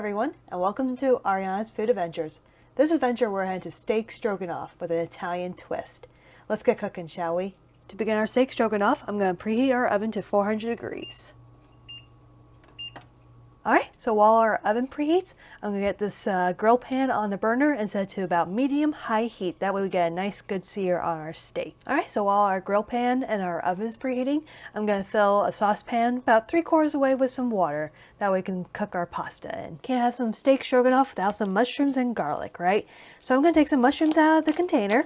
everyone, and welcome to Ariana's Food Adventures. This adventure we're heading to steak stroganoff with an Italian twist. Let's get cooking, shall we? To begin our steak stroganoff, I'm going to preheat our oven to 400 degrees. Alright, so while our oven preheats, I'm going to get this grill pan on the burner and set it to about medium-high heat. That way we get a nice good sear on our steak. Alright, so while our grill pan and our oven is preheating, I'm going to fill a saucepan about 3/4 away with some water. That way we can cook our pasta in. Can't have some steak stroganoff without some mushrooms and garlic, right? So I'm going to take some mushrooms out of the container.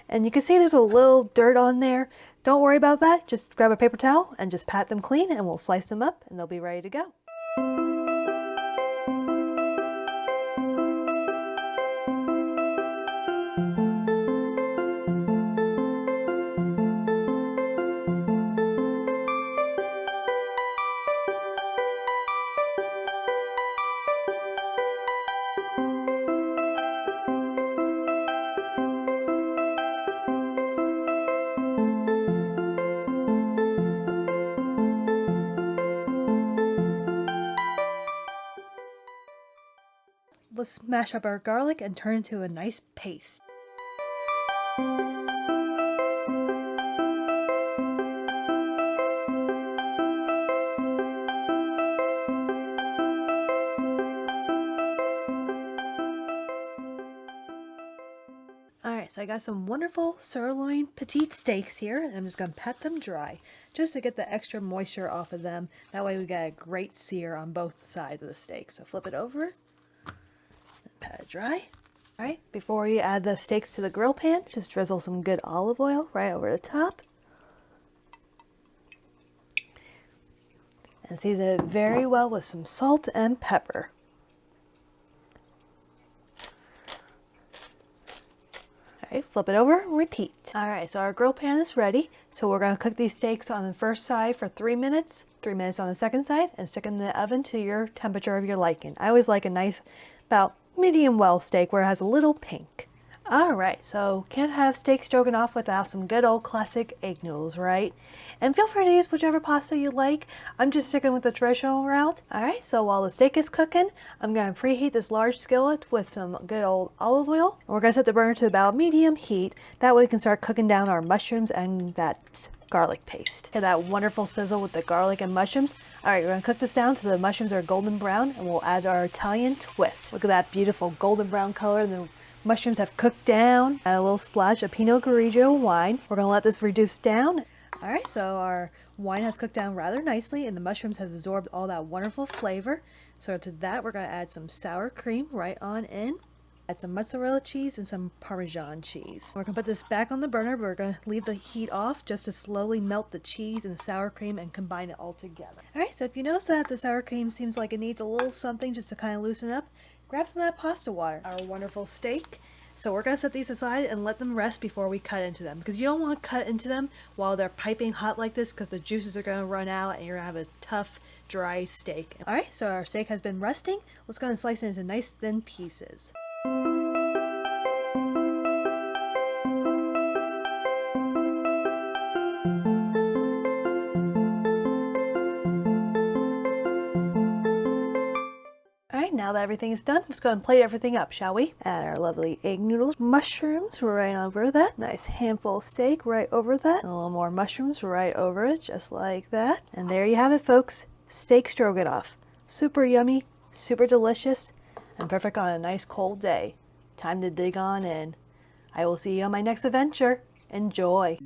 And you can see there's a little dirt on there. Don't worry about that, just grab a paper towel and just pat them clean and we'll slice them up and they'll be ready to go. Let's smash up our garlic and turn it into a nice paste. Alright, so I got some wonderful sirloin petite steaks here, and I'm just going to pat them dry, just to get the extra moisture off of them. That way we get a great sear on both sides of the steak. So flip it over. Pat it dry. Alright, before you add the steaks to the grill pan, just drizzle some good olive oil right over the top. And season it very well with some salt and pepper. Alright, flip it over and repeat. Alright, so our grill pan is ready. So we're going to cook these steaks on the first side for 3 minutes, 3 minutes on the second side, and stick in the oven to your temperature of your liking. I always like a nice, about medium well steak where it has a little pink. Alright, so can't have steak stroganoff without some good old classic egg noodles, right? And feel free to use whichever pasta you like. I'm just sticking with the traditional route. Alright, so while the steak is cooking, I'm going to preheat this large skillet with some good old olive oil. And we're going to set the burner to about medium heat. That way we can start cooking down our mushrooms and that garlic paste. Get that wonderful sizzle with the garlic and mushrooms. Alright, we're going to cook this down till the mushrooms are golden brown and we'll add our Italian twist. Look at that beautiful golden brown color. The mushrooms have cooked down. Add a little splash of Pinot Grigio wine. We're going to let this reduce down. Alright, so our wine has cooked down rather nicely and the mushrooms has absorbed all that wonderful flavor. So to that we're going to add some sour cream right on in. Add some mozzarella cheese and some Parmesan cheese. We're going to put this back on the burner, but we're going to leave the heat off just to slowly melt the cheese and the sour cream and combine it all together. Alright, so if you notice that the sour cream seems like it needs a little something just to kind of loosen up, grab some of that pasta water. Our wonderful steak. So we're going to set these aside and let them rest before we cut into them. Because you don't want to cut into them while they're piping hot like this because the juices are going to run out and you're going to have a tough, dry steak. Alright, so our steak has been resting. Let's go and slice it into nice thin pieces. Now that everything is done, let's go and plate everything up, shall we? Add our lovely egg noodles, mushrooms right over that, nice handful of steak right over that, and a little more mushrooms right over it, just like that. And there you have it, folks, steak stroganoff. Super yummy, super delicious, and perfect on a nice cold day. Time to dig on in. I will see you on my next adventure. Enjoy!